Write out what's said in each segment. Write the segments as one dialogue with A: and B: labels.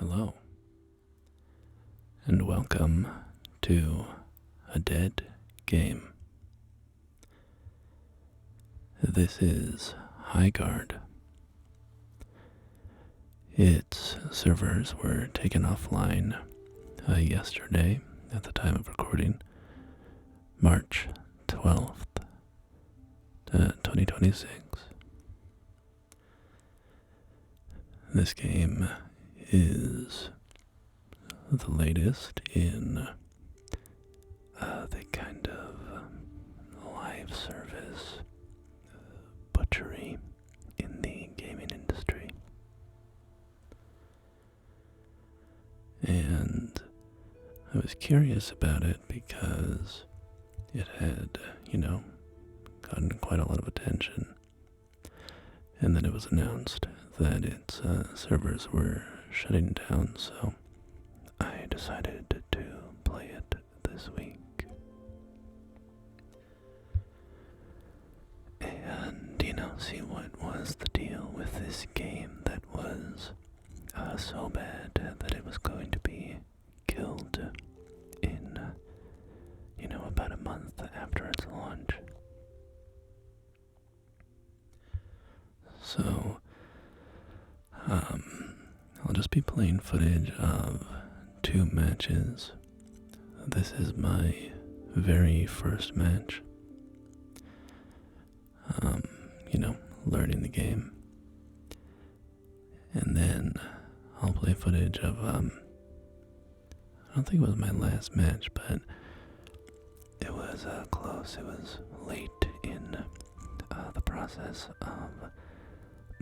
A: Hello, and welcome to a dead game. This is Highguard. Its servers were taken offline yesterday at the time of recording, March 12th, 2026. This game is the latest in the kind of live service butchery in the gaming industry. And I was curious about it because it had, gotten quite a lot of attention. And then it was announced that its servers were shutting down, so I decided to play it this week. And, see what was the deal with this game that was so bad that it was going to be killed in, about a month after its launch. So, I'll just be playing footage of 2 matches. This is my very first match. Learning the game. And then I'll play footage of, I don't think it was my last match, but it was close. It was late in the process of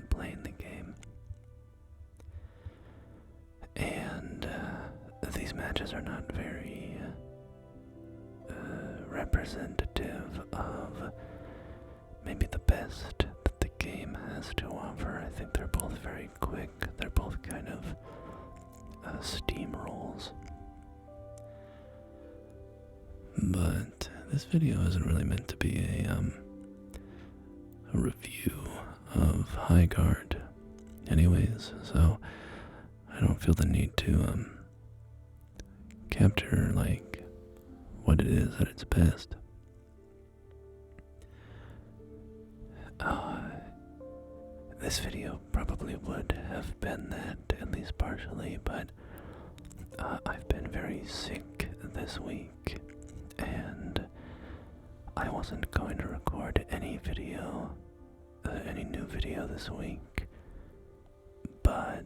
A: playing the game. And these matches are not very representative of maybe the best that the game has to offer. I think they're both very quick. They're both kind of steamrolls. But this video isn't really meant to be a review of Highguard anyways, so I don't feel the need to capture what it is at its best. This video probably would have been that, at least partially, but I've been very sick this week, and I wasn't going to record any new video this week, but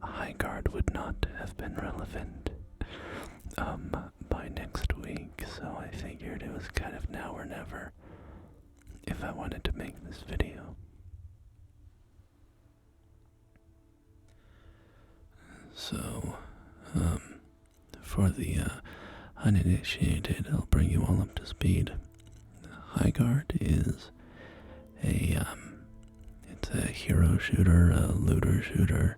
A: Highguard would not have been relevant by next week, so I figured it was kind of now or never if I wanted to make this video. So, for the uninitiated, I'll bring you all up to speed. Highguard is it's a hero shooter, a looter shooter.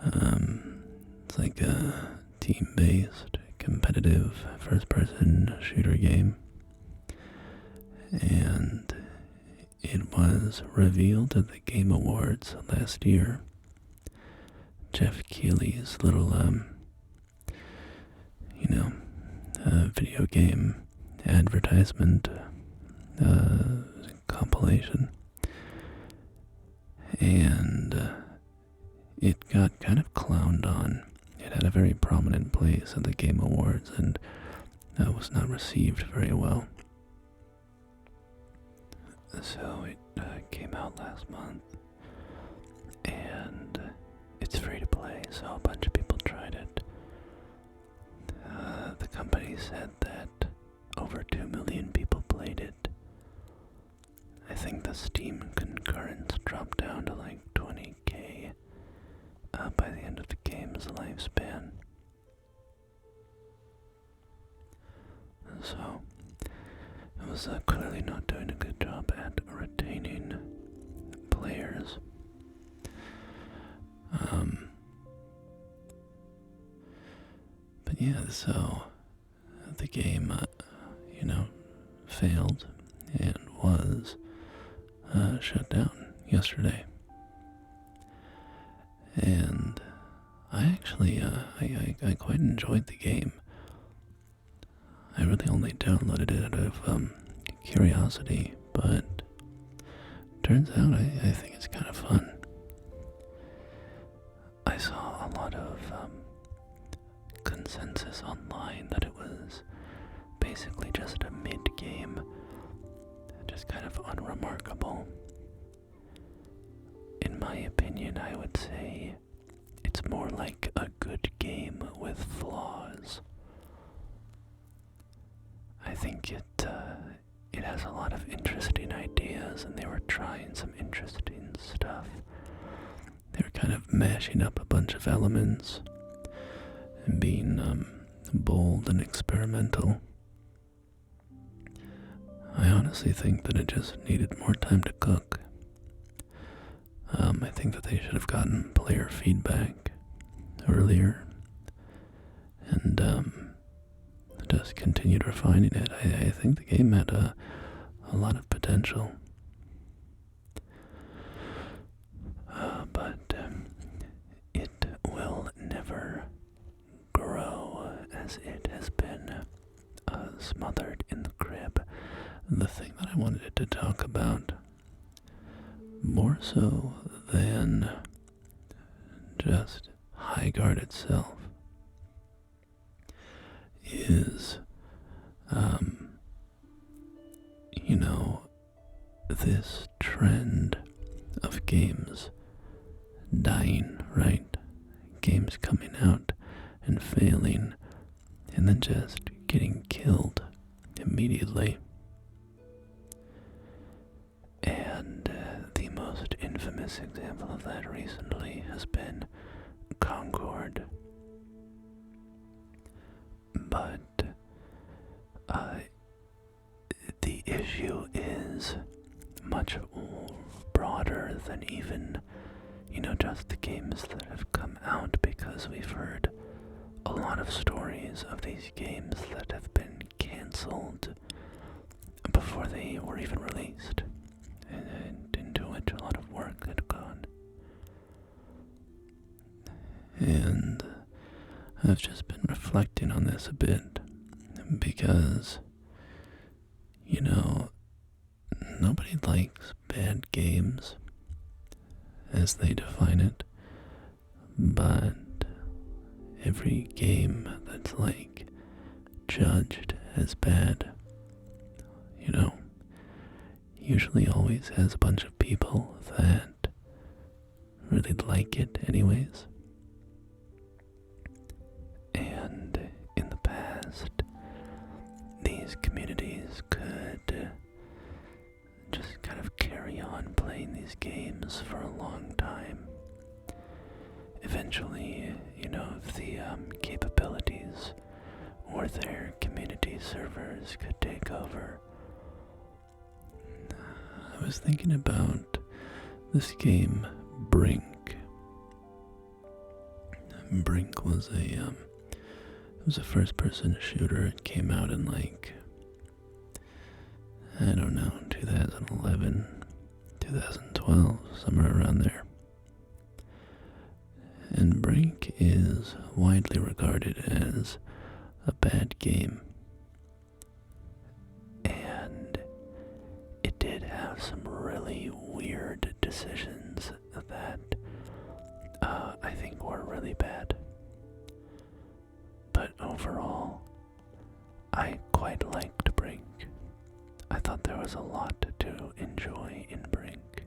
A: It's like a team-based, competitive, first-person shooter game. And it was revealed at the Game Awards last year. Jeff Keighley's little, video game advertisement compilation. And it got kind of clowned on. It had a very prominent place at the Game Awards and was not received very well. So it came out last month, and it's free to play, so a bunch of people tried it. The company said that over 2 million people played it. I think the Steam concurrence dropped down to 20k by the end of the game's lifespan. So it was clearly not doing a good job at retaining players. But yeah, so the game, failed and was shut down yesterday. And I actually, I quite enjoyed the game. I really only downloaded it out of curiosity, but turns out I think it's kind of fun. I saw a lot of consensus online that it was basically just a mid-game, just kind of unremarkable. In my opinion, I would say it's more like a good game with flaws. I think it has a lot of interesting ideas, and they were trying some interesting stuff. They were kind of mashing up a bunch of elements and being bold and experimental. I honestly think that it just needed more time to cook. I think that they should have gotten player feedback earlier and just continued refining it. I think the game had a lot of potential. But it will never grow as it has been smothered in the crib. The thing that I wanted to talk about, more so than just Highguard itself, is, this trend of games dying, right? Games coming out and failing, and then just getting killed immediately. And the most infamous example of that recently has been Concord. But the issue is much broader than even, just the games that have come out, because we've heard a lot of stories of these games that have been cancelled before they were even released, and into which a lot of work had gone. And I've just been reflecting on this a bit, because, nobody likes bad games, as they define it, but every game that's judged as bad, usually always has a bunch of people that really like it anyways. And in the past, these communities could just kind of carry on playing these games for a long time. Eventually, if the capabilities or their community servers could take over. I was thinking about this game, Brink. Brink was it was a first-person shooter. It came out in 2011, 2012, somewhere around there. And Brink is widely regarded as a bad game. And it did have some really weird decisions that I think were really bad. But overall, I quite liked Brink. I thought there was a lot to enjoy in Brink.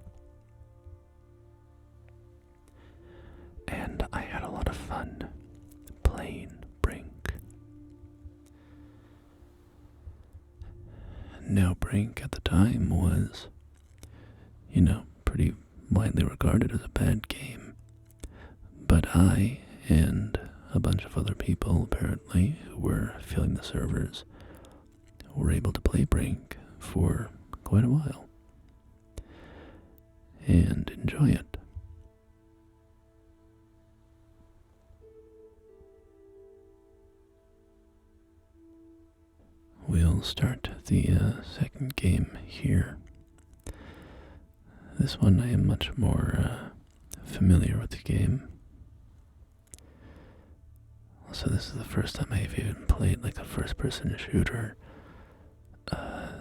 A: And I had a lot of fun playing Brink. Now, Brink at the time was, pretty widely regarded as a bad game. But I and a bunch of other people, apparently, who were filling the servers, were able to play Brink for quite a while and enjoy it. We'll start the second game here. This one I am much more familiar with the game. So this is the first time I've even played like a first-person shooter,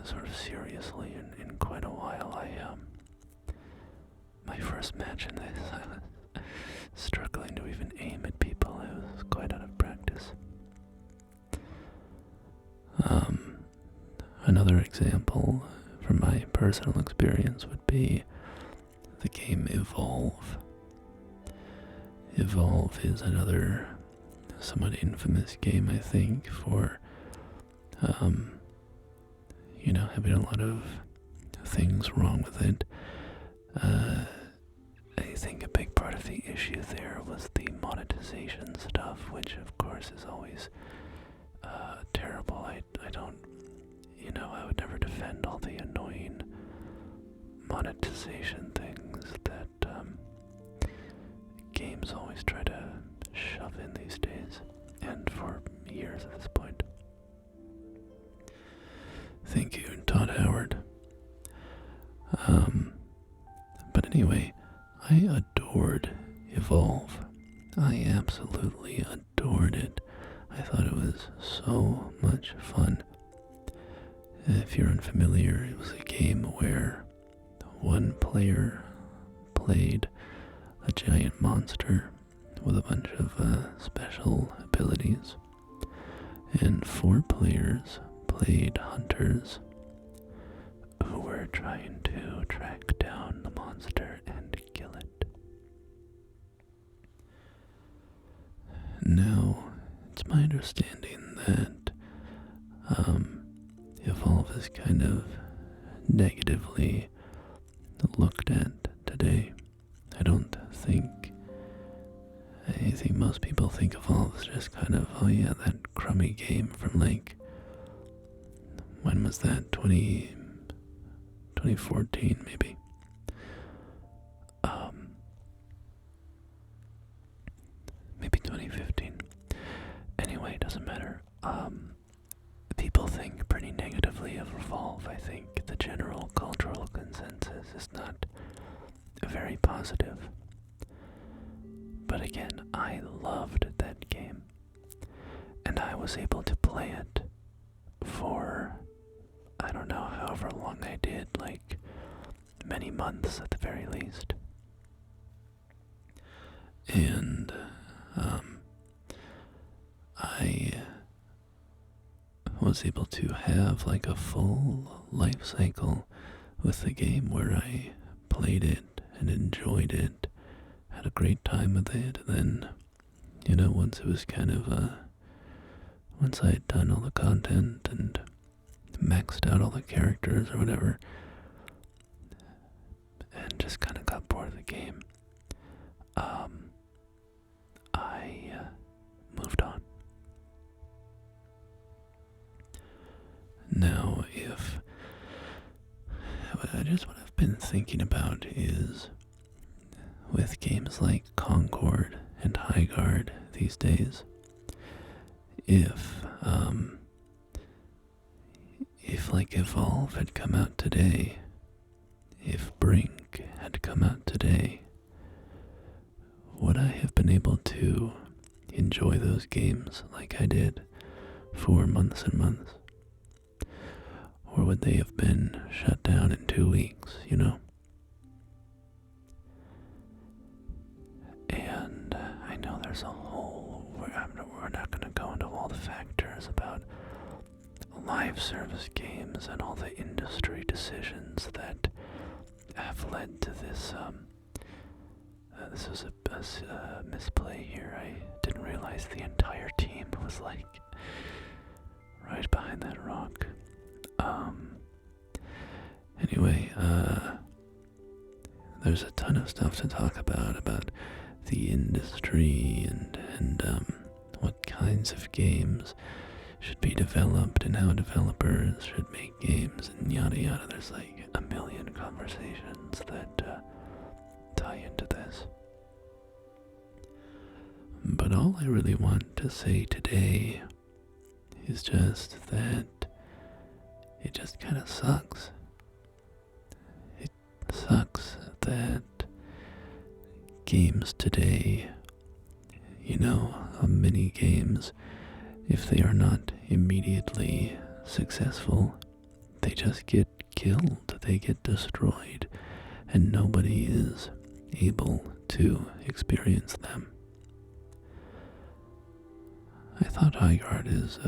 A: sort of seriously in quite a while. My first match in this, I was struggling to even aim at people. I was quite out of practice. Another example from my personal experience would be the game Evolve. Evolve is another somewhat infamous game, I think, for, having a lot of things wrong with it. I think a big part of the issue there was the monetization stuff, which of course is always terrible. I don't, I would never defend all the annoying monetization things that games always try to shove in these days, and for years at this point. Thank you, Todd Howard. But anyway, I adored Evolve. I absolutely adored it. I thought it was so much fun. If you're unfamiliar, it was a game where one player played a giant monster with a bunch of special abilities, and 4 players played hunters who were trying to track down the monster and kill it. Now, it's my understanding that Evolve is kind of negatively looked at today. I think most people think Evolve is just kind of, oh yeah, that crummy game from like, when was that, 2014 maybe. Maybe 2015. Anyway, it doesn't matter. People think pretty negatively of Evolve. I think the general cultural consensus is not very positive. But again, I loved that game. And I was able to play it for, I don't know, however long I did, like many months at the very least. And I was able to have like a full life cycle with the game where I played it and enjoyed it, had a great time with it, and then, once it was kind of, once I had done all the content and maxed out all the characters or whatever, and just kind of got bored of the game, I moved on. Now, what I've been thinking about is, with games like Concord and Highguard these days, if like Evolve had come out today, if Brink had come out today, would I have been able to enjoy those games like I did for months and months? Or would they have been shut down in 2 weeks, And I know there's a whole, we're not going to go into all the factors about live service games and all the industry decisions that have led to this. This was a misplay here. I didn't realize the entire team was like right behind that rock. Anyway, there's a ton of stuff to talk about the industry and what kinds of games should be developed and how developers should make games and yada yada. There's like a million conversations that tie into this. But all I really want to say today is just that it just kind of sucks. It sucks that games today, mini games, if they are not immediately successful, they just get killed, they get destroyed, and nobody is able to experience them. I thought Highguard is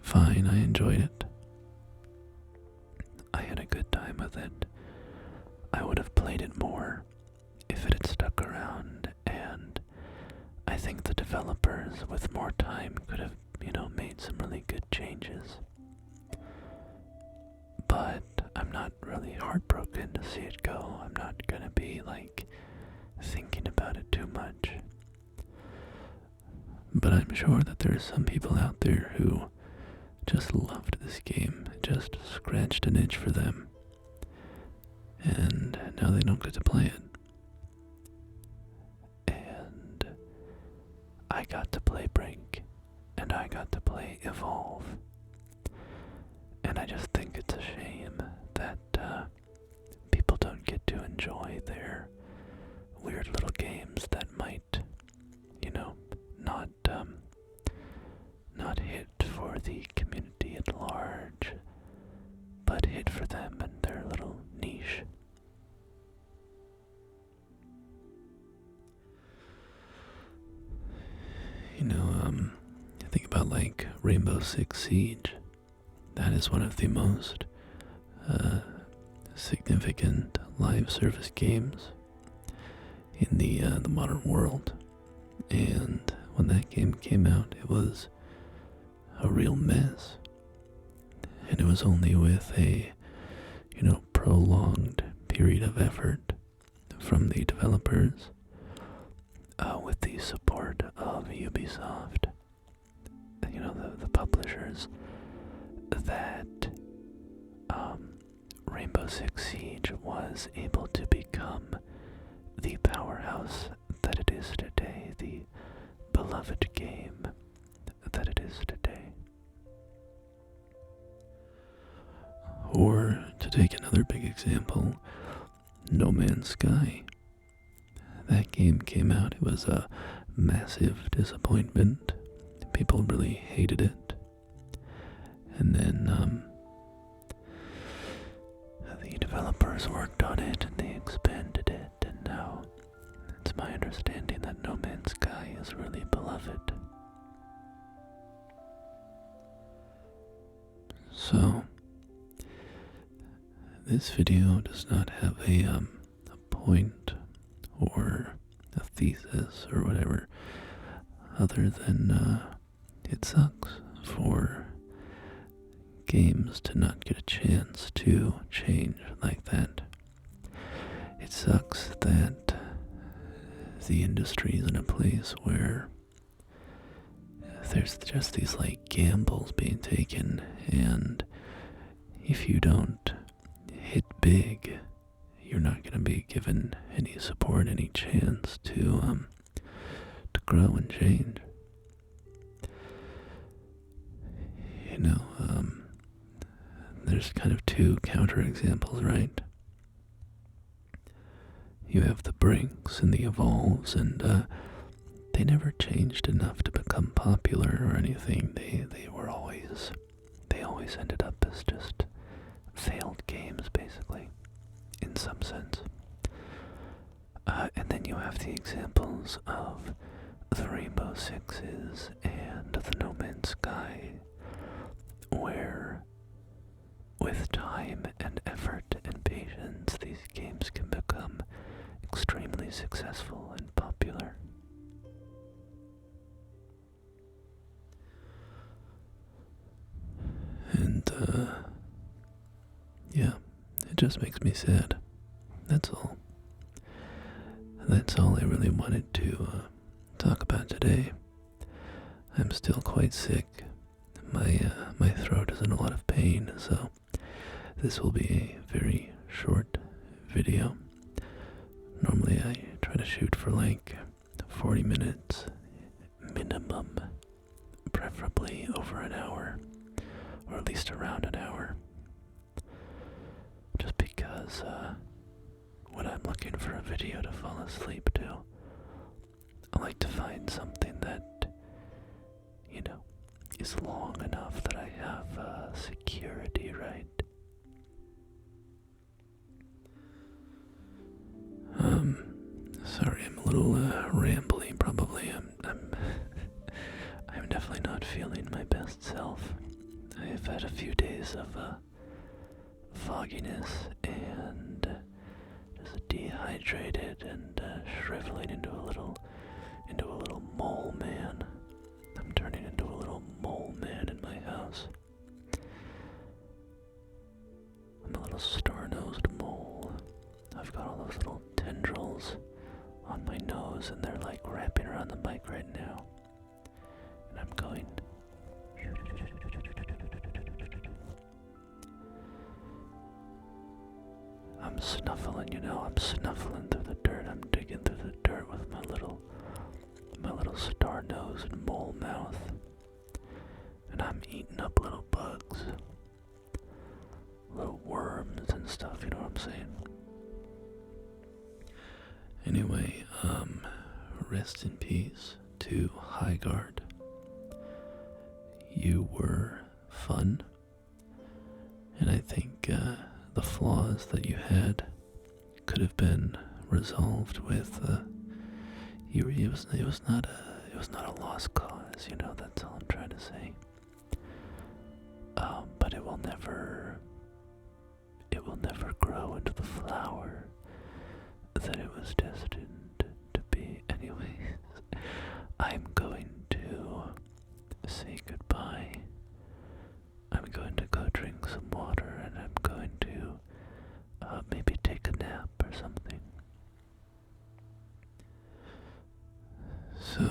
A: fine. I enjoyed it. I had a good time with it. I would have played it more if it had stuck around, and I think the developers with more time could have, made some really good changes. But I'm not really heartbroken to see it go. I'm not gonna be thinking about it too much. But I'm sure that there's some people out there who just loved this game. It just scratched an itch for them. And now they don't get to play it. And I got to play Brink, and I got to play Evolve. And I just think it's a shame that people don't get to enjoy their weird little games that might, not hit for the community at large, but hit for them and their little niche. I think about Rainbow Six Siege. That is one of the most significant live service games in the modern world. And when that game came out, it was a real mess. And it was only with a, prolonged period of effort from the developers, with the support of Ubisoft, the publishers, that Rainbow Six Siege was able to become the powerhouse that it is today, the beloved game that it is today. Or, to take another big example, No Man's Sky. That game came out, it was a massive disappointment. People really hated it. And then, the developers worked on it and they expanded it, and now it's my understanding that No Man's Sky is really beloved. So, this video does not have a point or a thesis or whatever, other than it sucks for games to not get a chance to change like that. It sucks that the industry is in a place where there's just these gambles being taken, and if you don't hit big, you're not going to be given any support, any chance to grow and change. There's kind of two counterexamples, right? You have the Brinks and the Evolves, and they never changed enough to become popular or anything. They always ended up as just failed games, basically, in some sense. And then you have the examples of the Rainbow Sixes and the No Man's Sky, where with time and effort and patience, these games can become extremely successful and popular. And, yeah, it just makes me sad. That's all. That's all I really wanted to talk about today. I'm still quite sick. My throat is in a lot of pain, so this will be a very short video. Normally I try to shoot for 40 minutes minimum, preferably over an hour, or at least around an hour. Just because when I'm looking for a video to fall asleep to, I like to find something that is long enough that I have security, right? Sorry, I'm a little rambly. Probably, I'm definitely not feeling my best self. I have had a few days of fogginess and just dehydrated and shriveling into a little mole man. I'm turning into a little mole man in my house. I'm a little star-nosed mole. I've got all those little tendrils on my nose, and they're like wrapping around the mic right now. And I'm going. I'm snuffling, I'm snuffling through the dirt. I'm digging through the dirt with my little star-nosed mole mouth. And I'm eating up little bugs, little worms and stuff, you know what I'm saying? Anyway, rest in peace to Highguard. You were fun, and I think the flaws that you had could have been resolved with it was not a lost cause, that's all I'm trying to say. But it will never grow into the flower that it was destined to be. Anyways, I'm going to say goodbye. I'm going to go drink some water, and I'm going to maybe take a nap or something. So,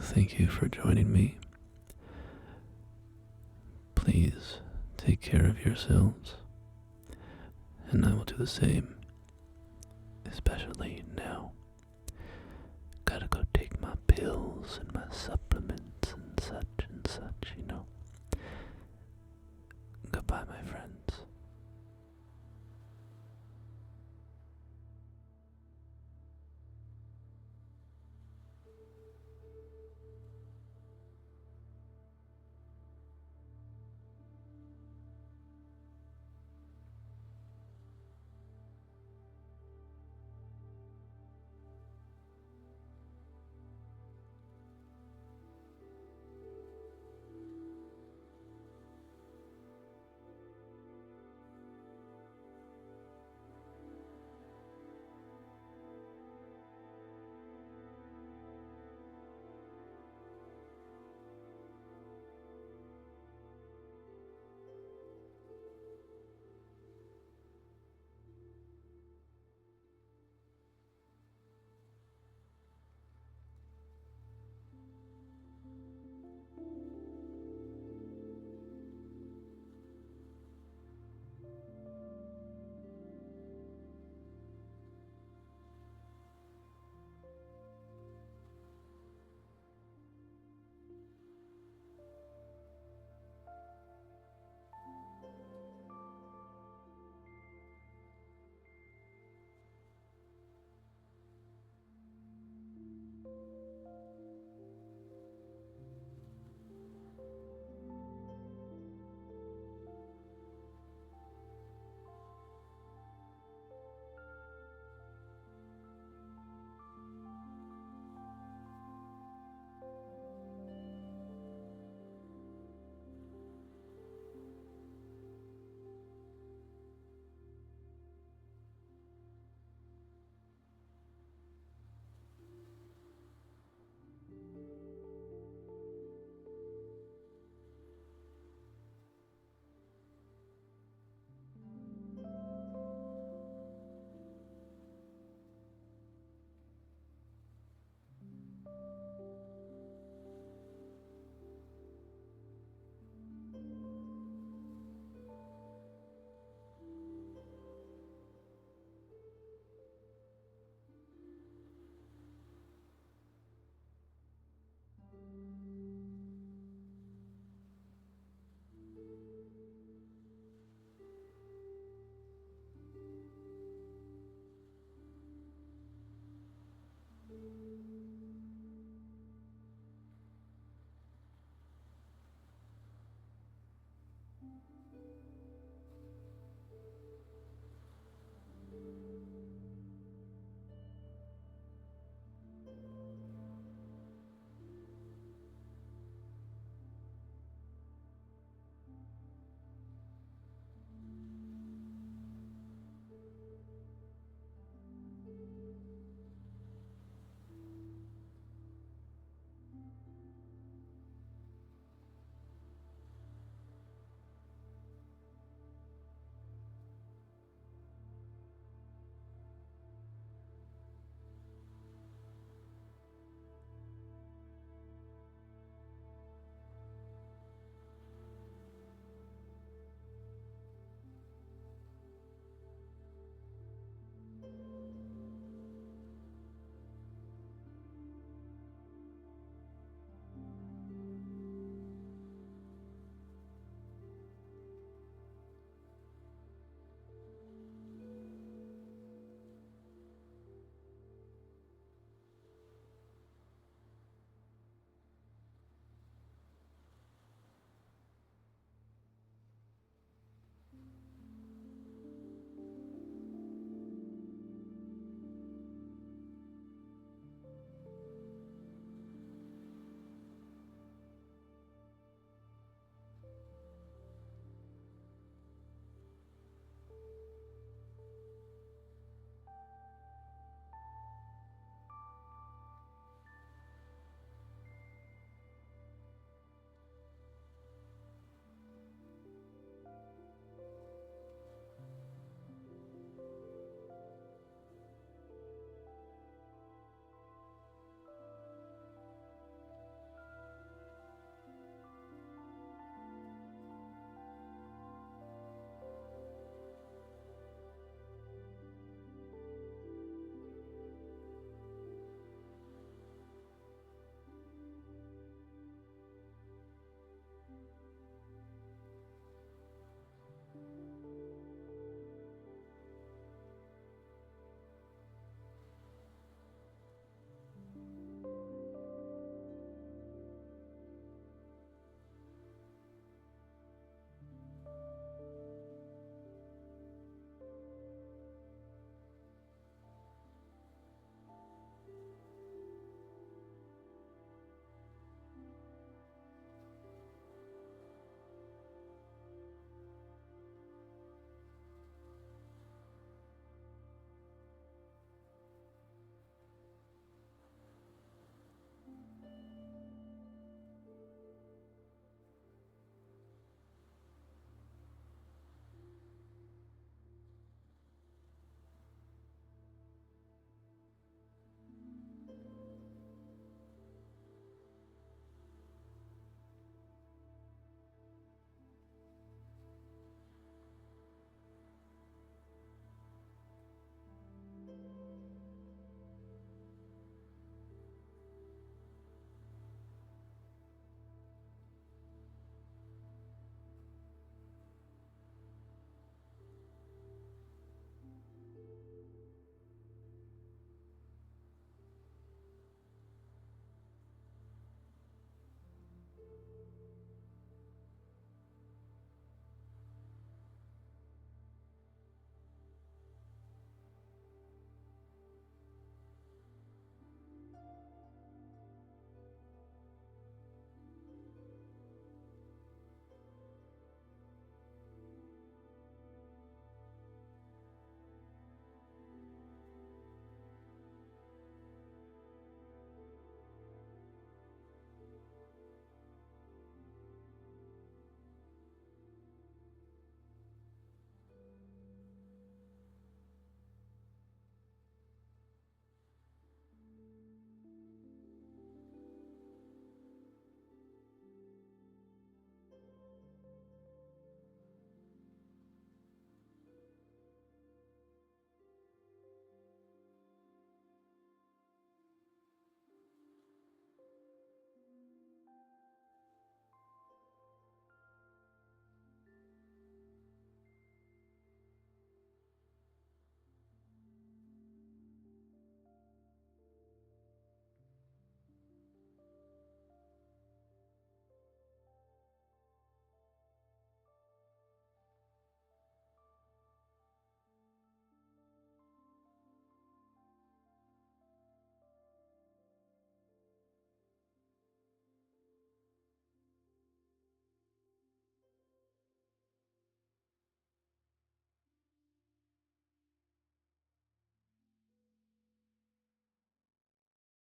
A: thank you for joining me. Please take care of yourselves, and I will do the same, especially now. Gotta go take my pills and my supplements.